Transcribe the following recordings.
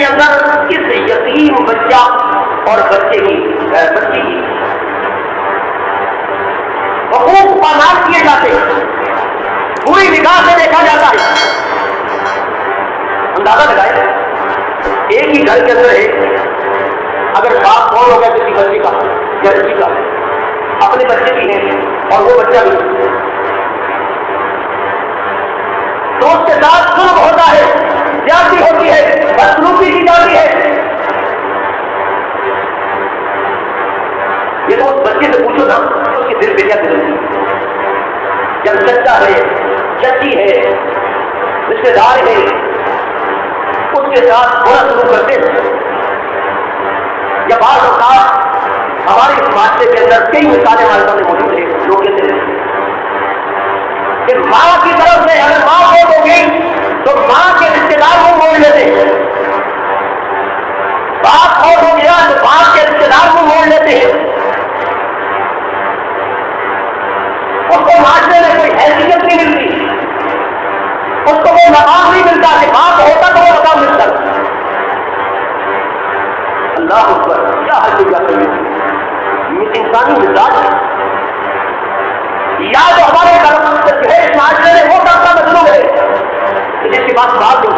کے اندر اس یتیم بچہ اور بچی کی حقوق پامال کیے جاتے ہیں، پوری نگاہ سے دیکھا جاتا ہے۔ اندازہ لگائے ایک ہی گھر کے اندر ہے، اگر باپ کون ہو گیا کسی بچے کا یا بچی کا، اپنے بچے کی ہے اور وہ بچہ بھی، تو اس کے ساتھ ظلم ہوتا ہے، زیادتی ہوتی ہے، بدسلوکی کی جاتی ہے۔ یہ تو اس بچے سے پوچھو نا اس کے دل پہ کیا گزرتی ہے۔ جب چچا ہے، چچی ہے، رشتے دار ہے، اس کے ساتھ برا سلوک کرتے ہیں، یا بعض اوقات ہمارے اس معاشرے کے اندر کئی مثالیں ہمارے سامنے موجود ہیں، لوگ کہتے ہیں کہ ماں کی طرف سے اگر ماں فوت ہوگی تو ماں کے رشتے دار کو موڑ لیتے ہیں، باپ فوت ہو گیا تو باپ کے رشتے دار کو موڑ لیتے ہیں، اس کو معاشرے میں کوئی حیثیت نہیں ملتی، اس کو وہ مقام نہیں ملتا کہ باپ ہوتا تو وہ مقام ملتا۔ اللہ اکبر، کیا حل کیا کریے، انسانی مزاج ہے، یا تو ہمارے جو ہے اس معاشرے میں وہ طبقہ مظلوم ہے جس کے پاس بات ہو،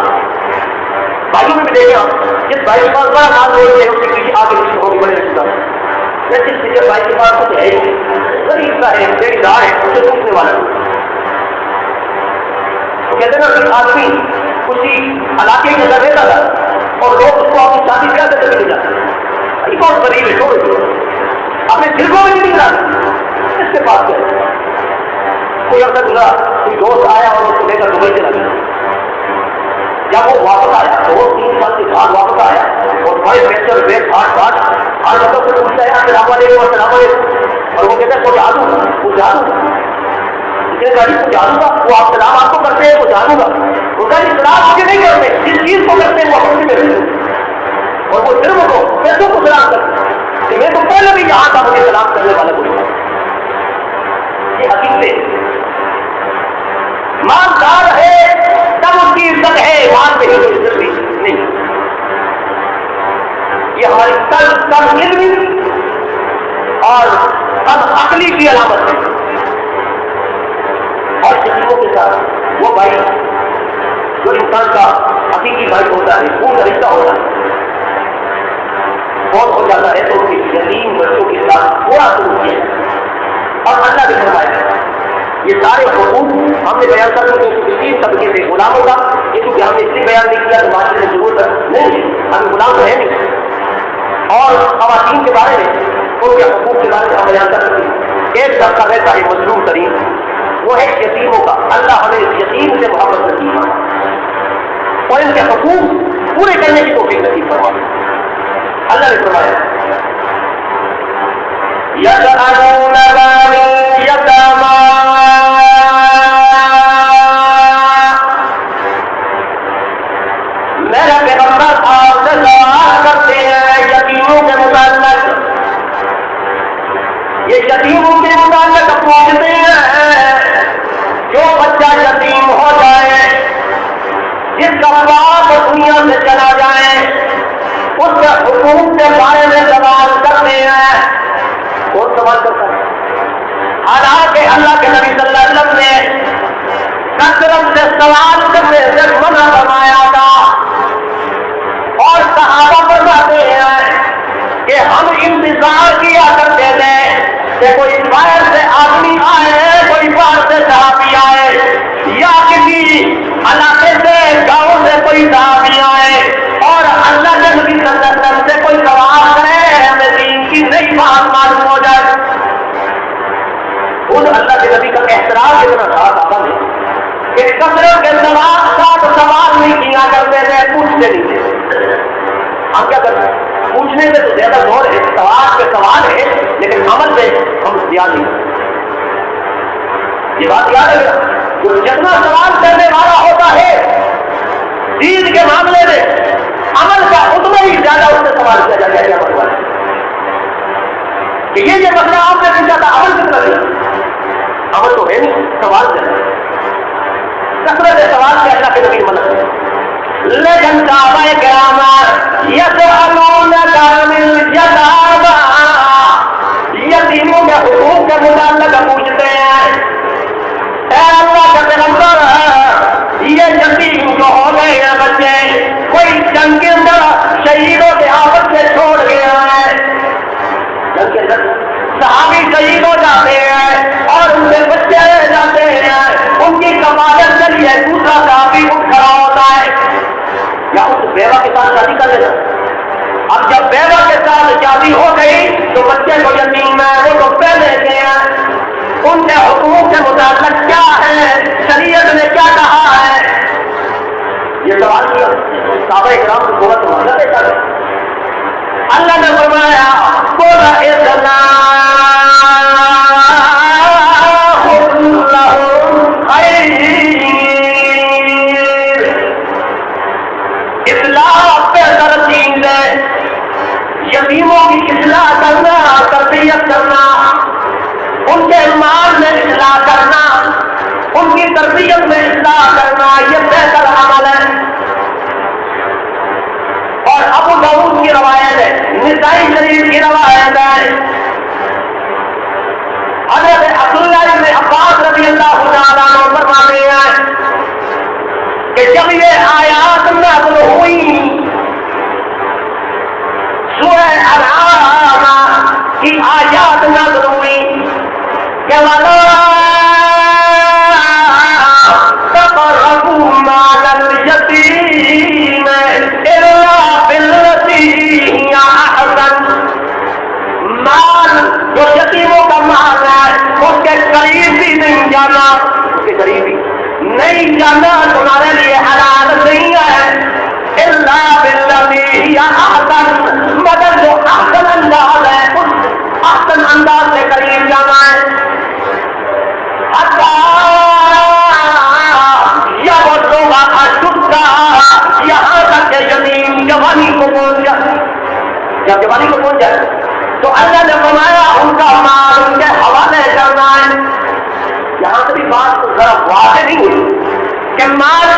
بھائیوں میں بھی دیکھیں آپ، جس بھائی کے پاس بڑا نام ہوتے ہیں اس کے پیچھے آگے پیچھے ہوگی بڑے رشتہ دار، جس پیچھے بھائی کے پاس کچھ ہے غریب سا ہے، دیڑھی دار ہے، اسے پوچھنے والا تو کہتے ہیں نا کہ آدمی اسی علاقے میں نظر رہتا تھا اور لوگ اس کو اپنی شادی بیاہ سے چلے جاتے ہیں، یہ بہت غریب ہے، چھوڑو اپنے دل کو بھی نہیں نکلا، اس کے پاس کیا کوئی عرصہ گزرا، کوئی دوست آیا اور اس کو لے کر دبئی چلا گیا، جب وہ واپس آیا 2-3 سال کے بعد واپس آیا اور بڑے فیکچر بیٹ ہاتھ آج تک سے پوچھتا ہے السلام علیکم السلام علیکم، اور وہ کہتے ہیں وہ جادو جادو گا، وہ آپ سلام آپ کو کرتے ہیں وہ جادو گا، وہ کہا سلام مجھے نہیں کرتے، جس چیز کو کرتے ہیں وہ اپنے میں رہتے، اور وہ صرف کو پیسوں کو سلام کرتے کہ میں تو پہلے بھی یہاں تھا مجھے سلام کرنے والا کوئی، یہ حقیقت مالدار ہے تب اس کی عزت ہے، مال میں ہی عزت نہیں، یہ ہماری کم علمی اور کم عقلی کی علامت ہے۔ اور یتیموں کے ساتھ وہ بھائی جو انسان کا حقیقی بھائی ہوتا ہے، خون کا رشتہ ہوتا ہے، فوت ہو جاتا ہے تو ان کے یتیم بچوں کے ساتھ تھوڑا سلوک کیا اور اللہ نے فرمایا یہ سارے حقوق ہم نے بیان کر دیا کہ 3 طبقے سے غلاموں کا، یہ کیونکہ ہم نے اس لیے بیان نہیں کیا تو معاشرے میں ضرورت نہیں ہے، ہم غلام تو ہے نہیں، اور خواتین کے بارے میں ان کے حقوق کے بارے میں ہم بیان کر سکتے ہیں۔ ایک طبقہ رہتا ہے مظلوم ترین، وہ ہے یتیموں کا، اللہ ہمیں یتیم سے محبت نصیب فرمائے اور ان کے حقوق پورے کرنے کی توفیق نصیب فرمائے۔ اللہ نے فرمایا يَسْأَلُونَكَ عَنِ الْيَتَامَىٰ، میرے پیغمبر آپ سے سوال کرتے ہیں یتیموں کے متعلق، یہ یتیموں کے متعلق پوچھتے ہیں، جو بچہ یتیم ہو جائے، جس کا باپ دنیا سے چلا جائے، اس کے حقوق کے بارے میں سوال کرتے ہیں۔ کون سوال کرتا ہے؟ حالانکہ اللہ کے نبی صلی اللہ علیہ وسلم نے کثرت سے سوال کرنے سے منع فرمایا تھا، اور صحابہ فرماتے ہیں کہ ہم انتظار کیا کرتے تھے کہ کوئی باہر سے آدمی آئے، کوئی باہر سے صحابی آئے، یا کسی علاقے سے گاؤں سے کوئی صحابی آئے اور اللہ کے نبی صلی اللہ علیہ وسلم سے کوئی سوال کرے، ہمیں دین کی نئی بات معلوم ہو جائے۔ خود اللہ کے نبی کا احترام اتنا تھا صحابہ میں کہ کثرت کے ساتھ سوال نہیں کیا کرتے تھے، پوچھتے نہیں تھے۔ ہم کیا کرتے ہیں؟ پوچھنے میں تو زیادہ زور ہے، سوال پہ سوال ہے، لیکن عمل پہ ہم دھیان نہیں۔ یہ بات یاد ہے، جو جتنا سوال کرنے والا ہوتا ہے دین کے معاملے میں، عمل کا اتنا ہی زیادہ اس سے سوال کیا جاتا ہے۔ کیا مسئلہ ہے کہ یہ مسئلہ آپ نے پوچھا تھا، عمل کتنا نہیں؟ عمل تو ہے نہیں، سوال کرنا، کثرت سوال سے اللہ کے نبی منع ہے۔ لیکن صحابہ کرام بیوہ کا بھی اٹھ کھڑا ہوتا ہے یا اس بیوہ کے ساتھ شادی کر لینا. اب جب بیوہ کے ساتھ شادی ہو گئی تو بچے کو یتیم ہے وہ تو پہلے کے ہیں, ان کے حقوق کے متعلق کیا ہے, شریعت نے کیا کہا ہے, یہ سوال کیا صحابہ کرام کو بہت مدد دیتا ہے. اللہ نے فرمایا بولا اصلاح بہتر چیز ہے. یتیموں کی اصلاح کرنا, تربیت کرنا, ان کے مال میں اصلاح کرنا, ان کی تربیت میں اصلاح کرنا, یہ بہتر عمل ہے. اور ابو داؤد کی روایت ہے, نسائی شریف کی روایت ہے, حضرت عبداللہ بن عباس رضی اللہ تعالیٰ عنہ فرماتے ہیں کہ جب یہ آیات نازل ہوئی سورہ انعام کی آیات نازل ہوئی کہ وَلَا تَقْرَبُوا مَالَ الْيَتِيمِ إِلَّا بِالَّتِي هِيَ أَحْسَنُ. مال جو یتیموں کا مال ہے اس کے قریب بھی نہیں جانا, اس کے قریب بھی نہیں جانا تمہارے لیے حلال نہیں ہے. إِلَّا بِالَّتِي هِيَ أَحْسَنُ, مگر جو احسن انداز ہے اس احسن انداز سے قریب جانا ہے. یہاں تک کہ یتیم جوانی کو پہنچ جائے, جب جوانی کو پہنچ جائے تو اللہ نے فرمایا ان کا مال ان کے حوالے کرنا ہے. یہاں سے بھی بات ذرا واضح نہیں ہوئی کہ مال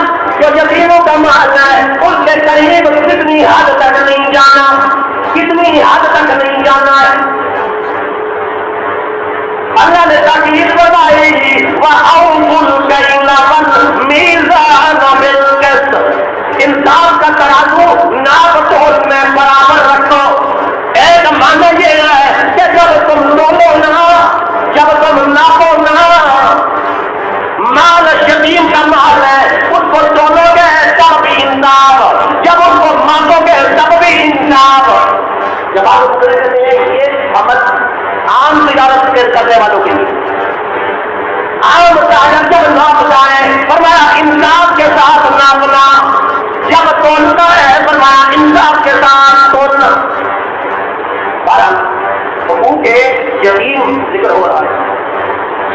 جو یتیموں کا مال ہے اس کے قریب کتنی حد تک نہیں جانا, کتنی حد تک نہیں جانا ہے. اللہ نے تاکید فرمائی وَأَوْفُوا الْكَيْلَ وَالْمِيزَانَ بِالْقِسْطِ, انصاف کا ترازو ناپ تول میں برابر رکھو. ایک معنی یہ ہے کہ جب تم تولو نہ, جب تم ناپو نہ, مال یتیم کا مال ہے اس کو تولو گے تب بھی انصاف, جب اس کو مانگو گے تب بھی انصاف. جب آپ کہتے ہیں یہ عمل عام تجارت کے کرنے والوں کے لیے, عام تجارت جب ناپتا ہے فرمایا انصاف کے ساتھ ناپنا, جب تولنا ہے فرمایا انصاف کے ساتھ تولنا. حقوق کے یتیم ذکر ہو رہا ہے.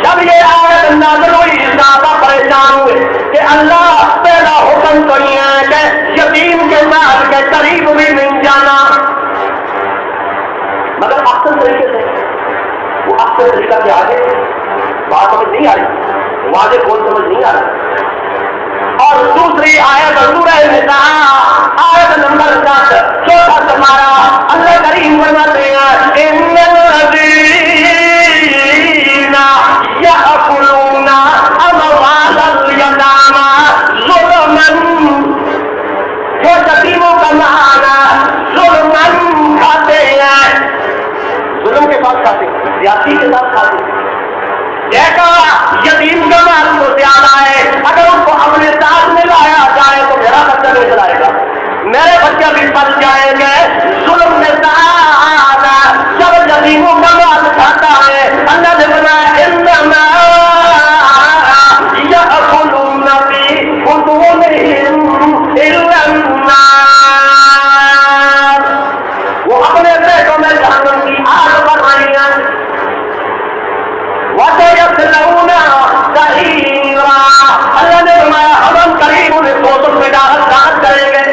جب یہ آیت نازل ہوئی صحابہ پریشان ہوئے کہ اللہ پہلا حکم تو یہ ہے کہ یتیم کے مال کے قریب بھی نہیں جانا, مگر احسن طریقے سے, وہ احسن طریقہ کے آگے بات سمجھ نہیں آ رہی, واضح کون سمجھ نہیں آ رہی. اور دوسری آیت سورہ نساء آیت نمبر 7 چوتھا سپارہ اللہ کریم فرماتے ہیں ان الذین یأکلون اموال الیتامی ظلما, جو یتیموں کا مال ظلما کھاتے ہیں, ظلم کے ساتھ کھاتے ہیں, زیادتی کے ساتھ کھاتے ہیں. دیکھا یتیم کا مال تو زیادہ ہے, اگر ان کو اپنے ساتھ میں لایا جائے تو میرا بچہ نہیں چلائے گا, میرے بچے بھی بچ جائیں گے. ظلم میں زیادہ جب یتیموں کا مال کھاتا ہے اللہ نے بنایا انما یأکلون فی بطونہم الا النار, وہ اپنے پیٹوں میں جہنم کی آگ بن رہی ہیں. وَسَيَصْلَوْنَ سَعِيرًا, اللہ نے فرمایا ہم قریب انہیں دوزخ میں داخل کریں گے.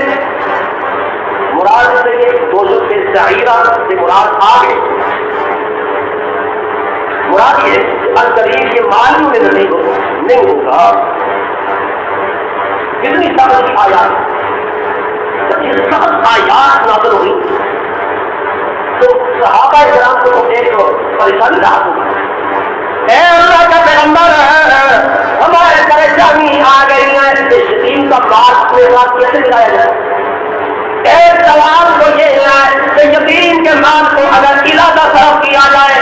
مراد سے یہ دوزخ کے سعیرہ سے مراد آگے, مراد یہ القریب یہ معلوم نہیں ہوگا. کتنی سخت آیات, جب یہ سخت آیات نازل ہوئی تو صحابہ کرام کو ایک پریشانی راحت ہوگی. اے اللہ کا پیغمبر, ہمارے پریشانی آ گئی ہے, اس دین کا بات اپنے ساتھ کیسے ملایا جائے. ایک سوال تو یہ ہے کہ یتیم کے مال کو اگر ارادہ صرف کیا جائے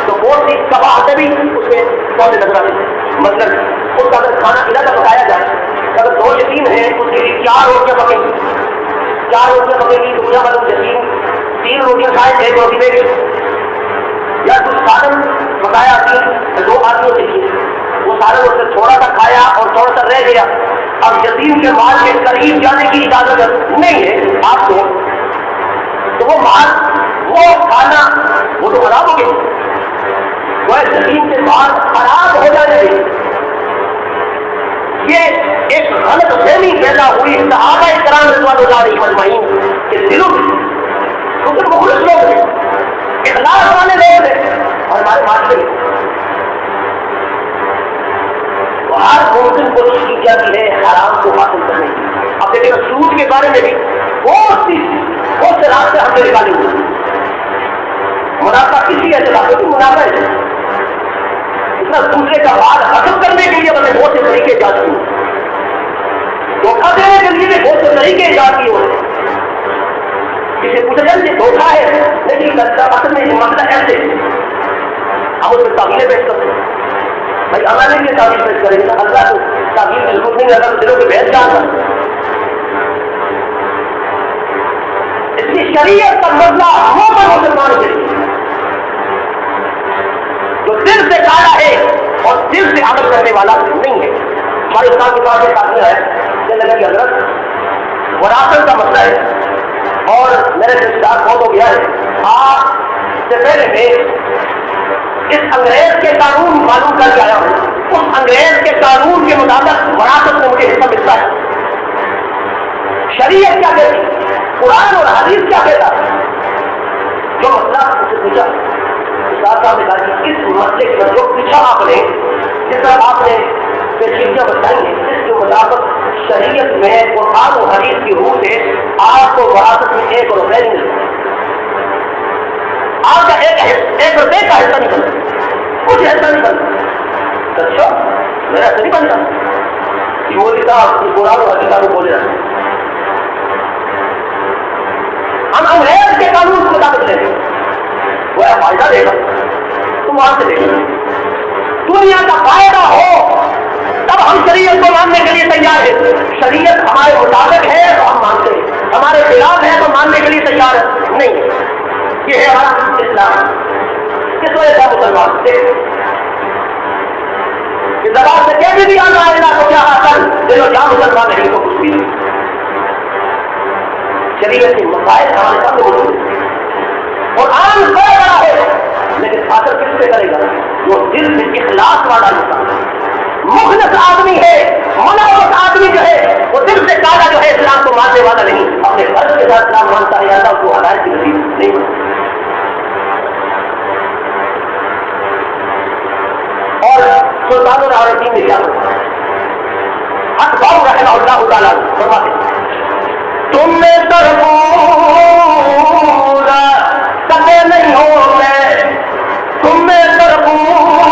تو بہت سی قباحتیں بھی اس میں سامنے نظر آتی ہیں. مطلب اس کا اگر کھانا ادھر کا پکایا جائے، اگر 2 یتیم ہیں اس کے لیے 4 روٹیاں پکیں گی، 4 روٹیاں پکیں گی، دنیا بھر یتیم 3 روٹیاں کھائے 1 روٹی دے گی، یا کچھ سالن پکایا 2 آدمیوں کے لیے، وہ سالن اس نے تھوڑا سا کھایا اور تھوڑا سا رہ گیا، اب یتیم کے مال کے قریب جانے کی اجازت نہیں ہے آپ کو، تو وہ مال وہ کھانا وہ تو خراب ہو گیا، وہ یتیم کے مال خراب ہو جانے گے۔ یہ ایک غلط فہمی پیدا ہوئی صحابہ کرام رضوان اللہ علیہم اجمعین کے دلوں میں، کیونکہ مخلص لوگ ہیں، اخلاص والے لوگ ہیں، اور ہمارے معاشرے میں ہر ممکن کوشش کی جاتی ہے حرام کو حاصل کرنے کی۔ اب دیکھیں سود کے بارے میں بھی بہت سے راستے ہم نے نکالے ہوئے، منافع کسی ایسے راستے کی منافع ہے، اتنا دوسرے کا مال حاصل کرنے کے لیے بڑے بہت سے طریقے جاتی ہوں، دھوکہ دینے کے لیے بھی بہت سے طریقے جاتی ہوں، اسے پوچھا جائے کہ دھوکہ ہے لیکن اصل میں مسئلہ ایسے ہم اس میں تعمیریں پیش کرتے ہیں، بھائی اللہ نے یہ تعبیر پیش کرے گا، اللہ کو تعبیر کی ضرورت نہیں، اگر دلوں کے بحث جانتا، اس کی شریعت کا مسئلہ عموماً مسلمانوں کے لیے جو دل سے کالا ہے اور دل سے عمل کرنے والا نہیں ہے۔ ہمارے اسلام کے پاس ایک آدمی ہے کہ حضرت وراثت کا مسئلہ ہے اور میرے رشتہ دار بہت ہو گیا ہے، آپ سے پہلے میں اس انگریز کے قانون معلوم کر کے آیا ہوں، اس انگریز کے قانون کے مطابق وراثت میں مجھے حصہ ملتا ہے، شریعت کیا کہتی، قرآن اور حدیث کیا کہتا ہے؟ جو مسئلہ اسے پوچھا، صاحب نے کہا کہ اس مسئلے کا جو پوچھا آپ نے، جس طرح آپ نے پیچیدگیاں بتائی ہیں، اس کے مطابق شریعت میں قرآن اور حدیث کی روح سے آپ کو وراثت میں 1 روپے نہیں ملتا، آپ کا 1 روپے کا حصہ نہیں بنتا، کچھ حصہ نہیں بنتا۔ اچھا میرا ایسا نہیں بنتا، یہ مودی صاحب قرآن اور حدیث کو بولے رہتے ہیں، ہم انگریز کے قانون کو مطابق لیں گے، وہ فائدہ دے گا تم وہاں سے دے گا، دنیا کا فائدہ ہو تب ہم شریعت کو ماننے کے لیے تیار ہیں، شریعت ہمارے مطابق ہے تو ہم مانتے ہیں، ہمارے خلاف ہے تو ماننے کے لیے تیار نہیں ہے، یہ ہے ہمارا اسلام۔ کس وجہ سے مسلمان تھے زبان سے کہہ بھی آنا ہے تو کیا حاصل دلو جہاں مسلمان نہیں تو کچھ بھی نہیں، شریعت کے مسائل ہمارے سامنے موجود ہیں، قرآن کہہ رہا ہے لیکن حاصل کس سے کرے گا؟ وہ دل میں اخلاص والا انسان، مخلص آدمی ہے، منافق آدمی جو ہے وہ دل سے کالا جو ہے اسلام کو ماننے والا نہیں، اپنے فرض کے ساتھ اسلام مانتا ہے، اللہ کو ہدایت کی نصیب نہیں مانتا۔ اور سلطان العارفین نے کیا اخبار رحمہ اللہ تعالیٰ فرماتے تم میں تربور کبھی نہیں ہو گئے، تم میں تربور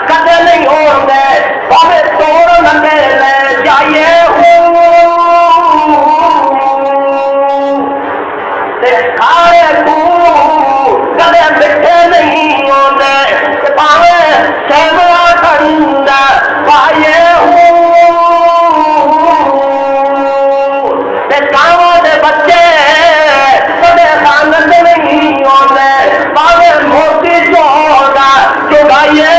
کبھی نہیں ہو گئے، بھاوے توڑ نہ لے جائیے کھائے کبھی مٹھے نہیں ہوتے، پاوے سیوا ٹھنڈا پائے کام دے بچے کبھی خاند نہیں ہوتے، پاوے موتی چوڑا چگائیے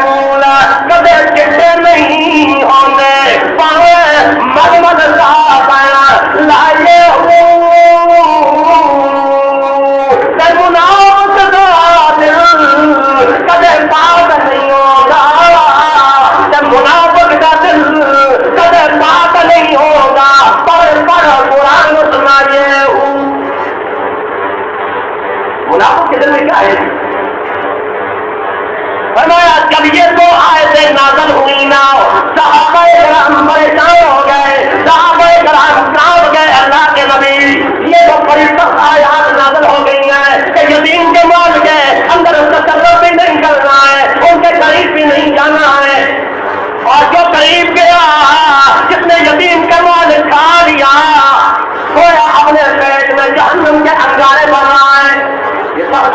مولا کبھی چٹے نہیں ہوتے، پاوے من من لائے منافق کا دل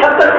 76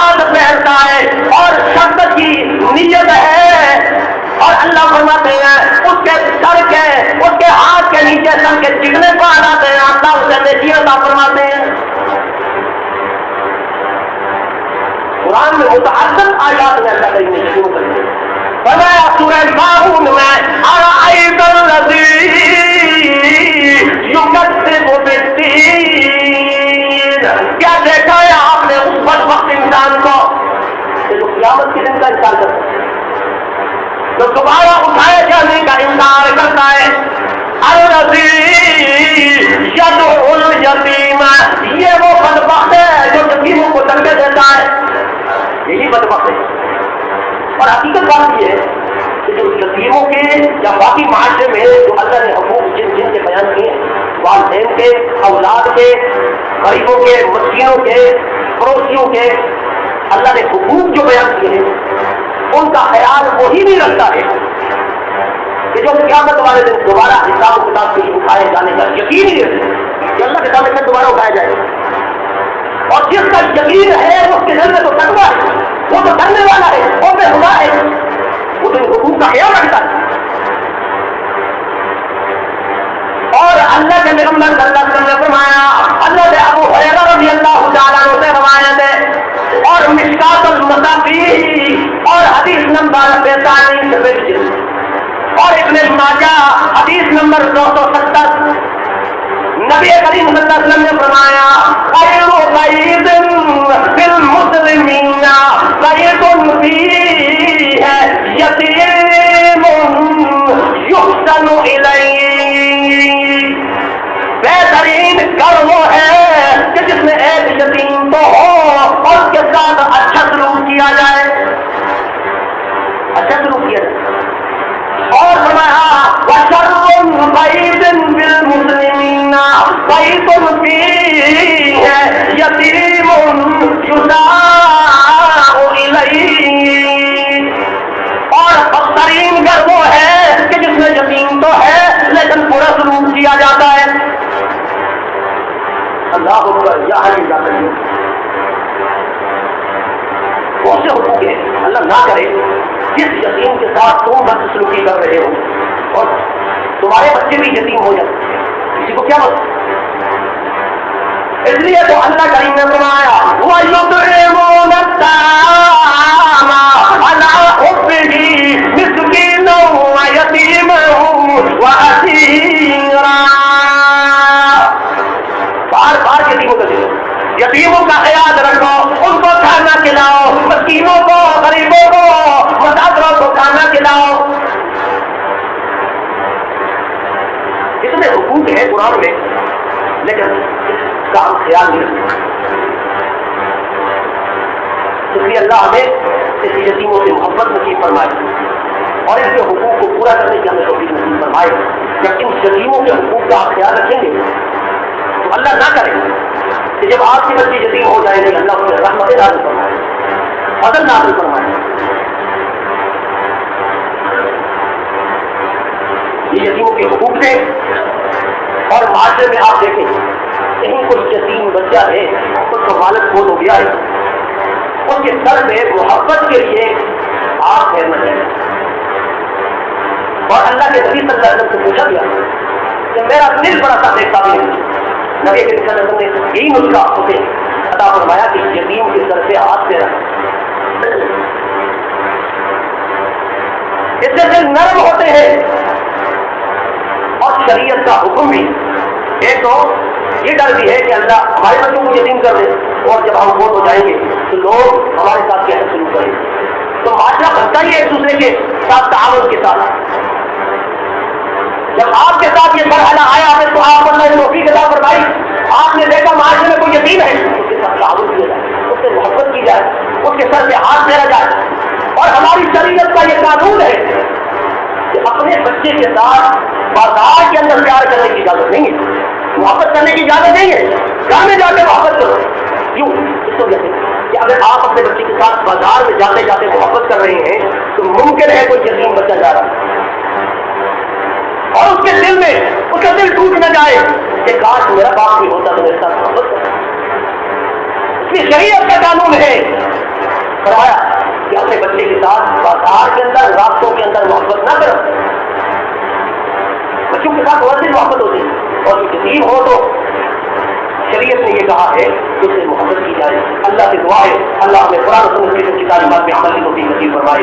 نماز پہنتا ہے اور شرط کی نیت ہے، اور اللہ فرماتے ہیں اس کے سر کے، اس کے ہاتھ کے نیچے سر کے چکنے کو آتے ہیں، اللہ اسے نیکی عطا فرماتے ہیں۔ قرآن میں متعدد آیات میں اللہ کریم نے شروع کر دیا، فرمایا سورہ ماعون میں ارأیت الذی یکذب بالدین، کیا دیکھا ہے آپ نے اس بدبخت انسان کو کہ جو قیامت کے دن کا انکار کرتا ہے، جو دوبارہ اٹھائے جانے کا انکار کرتا ہے، الذی یدعو الیتیم، یہ وہ بدبخت ہے جو یتیموں کو تربیت دیتا ہے، یہی بدبخت ہے۔ اور حقیقت بات یہ ہے کہ جو یتیموں کے یا باقی معاشرے میں جو اللہ نے حقوق جن جن کے بیان کیے ہیں، والدین کے، اولاد کے، غریبوں کے، مسکینوں کے، پڑوسیوں کے، اللہ نے حقوق جو بیان کیے ہیں ان کا خیال وہی نہیں رکھتا ہے کہ جو قیامت والے دن دوبارہ حساب و کتاب کے لیے اٹھائے جانے کا یقین ہی ہے کہ اللہ کے سامنے دوبارہ اٹھایا جائے گا، اور جس کا یقین ہے اس کے دل میں تو تقویٰ ہے، وہ تو ڈرنے والا ہے، وہ بے خدا ہے، وہ تو حقوق کا خیال رکھتا ہے۔ اور اللہ کے پیغمبر صلی اللہ علیہ وسلم نے فرمایا، اللہ نے ابو ہریرہ رضی اللہ تعالیٰ عنہ سے روایت ہے اور مشکات المصابیح اور حدیث نمبر 45 اور ابن ماجہ حدیث نمبر 270، نبی کریم صلی اللہ علیہ وسلم نے فرمایا خیر قید فی المسلمین قید فیہ یتیم یحسن الیہ، بہترین گھر وہ ہے کہ جس میں ایک یتیم تو ہو اور اس کے ساتھ اچھا سلوک کیا جائے، اچھا سلوک کیا جائے۔ اور فرمایا وَشَرٌّ قَيْدٍ بِالْمُسْلِمِينَ قَيْدٌ فِيهِ يَتِيمٌ يُدَاعُ إِلَيْهِ، اور بدترین گھر وہ ہے کہ جس میں یتیم تو ہے لیکن برا سلوک کیا جاتا ہے۔ اللہ اکبر، یا علی ذات اللہ، بہت سے حقوق ہیں، اللہ نہ کرے جس یتیم کے ساتھ تم بدسلوکی کر رہے ہو اور تمہارے بچے بھی یتیم ہو جائیں، کسی کو کیا مطلب؟ اس لیے تو اللہ کریم نے فرمایا وَيُطْعِمُونَ الطَّعَامَ عَلَىٰ حُبِّهِ مِسْكِينًا وَيَتِيمًا وَأَسِيرًا، بار بار یتیموں کا ذکر، یتیموں کا خیال رکھو، ان کو کھانا کھلاؤ، مسکینوں کو، غریبوں کو، مسافروں کو کھانا کھلاؤ۔ اتنے حقوق ہیں قرآن میں لیکن اس کا ہم خیال نہیں رکھتے، اس لیے اللہ ہمیں اس یتیموں سے محبت نصیب فرمائے اور ان کے حقوق کو پورا کرنے کی ہمیں توفیق نصیب فرمائے۔ جب ان یتیموں کے حقوق کا آپ خیال رکھیں گے تو اللہ نہ کرے کہ جب آپ کے بچے یتیم ہو جائیں گے اللہ اس میں رحمت نازل فرمائے، فضل نازل فرمائے۔ یہ یتیموں کے حقوق تھے۔ اور معاشرے میں آپ دیکھیں کہیں کوئی یتیم بچہ ہے، اس کا والد فوت ہو گیا ہے، اس کے سر میں محبت کے لیے آپ پھیرنا چاہیے، اور اللہ کے نبی صلی اللہ علیہ وسلم سے پوچھا گیا کہ میرا دل بڑا سا دیکھتا بھی ہے، نبی صلی اللہ علیہ وسلم نے یہی نسخہ اسے عطا فرمایا کہ یتیم کے سر سے ہاتھ پھیرا، اس سے دل نرم ہوتے ہیں۔ اور شریعت کا حکم بھی ایک تو یہ ڈر بھی ہے کہ اللہ ہمارے بچوں کو یتیم کر دے اور جب ہم فوت ہو جائیں گے تو لوگ ہمارے ساتھ کیسے سلوک کریں گے، تو معاشرہ بنتا ہی ایک دوسرے کے ساتھ تعاون کے ساتھ۔ جب آپ کے ساتھ یہ مرحلہ آیا ہے تو آپ پر میں توفیق عطا فرمائی، آپ نے دیکھا معاشرے میں کوئی یتیم ہے اس کے ساتھ تعاون کیا جائے، اس سے محبت کی جائے، اس کے سر سے ہاتھ پھیرا جائے۔ اور ہماری شریعت کا یہ قانون ہے کہ اپنے بچے کے ساتھ بازار کے اندر پیار کرنے کی اجازت نہیں ہے، محبت کرنے کی اجازت نہیں ہے، گھر میں جا کے محبت کرو۔ کیوں؟ اس وجہ سے کہ اگر آپ اپنے بچے کے ساتھ بازار میں جاتے جاتے محبت کر رہے ہیں تو ممکن ہے کوئی یتیم بچہ جا رہا ہے اور اس کے دل میں اس کا دل ٹوٹ نہ جائے کہ کاش میرا باپ بھی ہوتا تو میرے ساتھ محبت کرتا۔ اس کی شریعت کا قانون ہے فرمایا کہ اپنے بچے کے ساتھ بازار کے اندر راستوں کے اندر محبت نہ کرو. بچوں کے ساتھ اور بھی محبت ہوتی ہے اور جو یتیم ہو تو شریعت نے یہ کہا ہے کہ اس سے محبت کی جائے. اللہ سے دعا ہے اللہ ہمیں قرآن و سنت کی تعلیمات میں عمل کی توفیق نصیب فرمائے.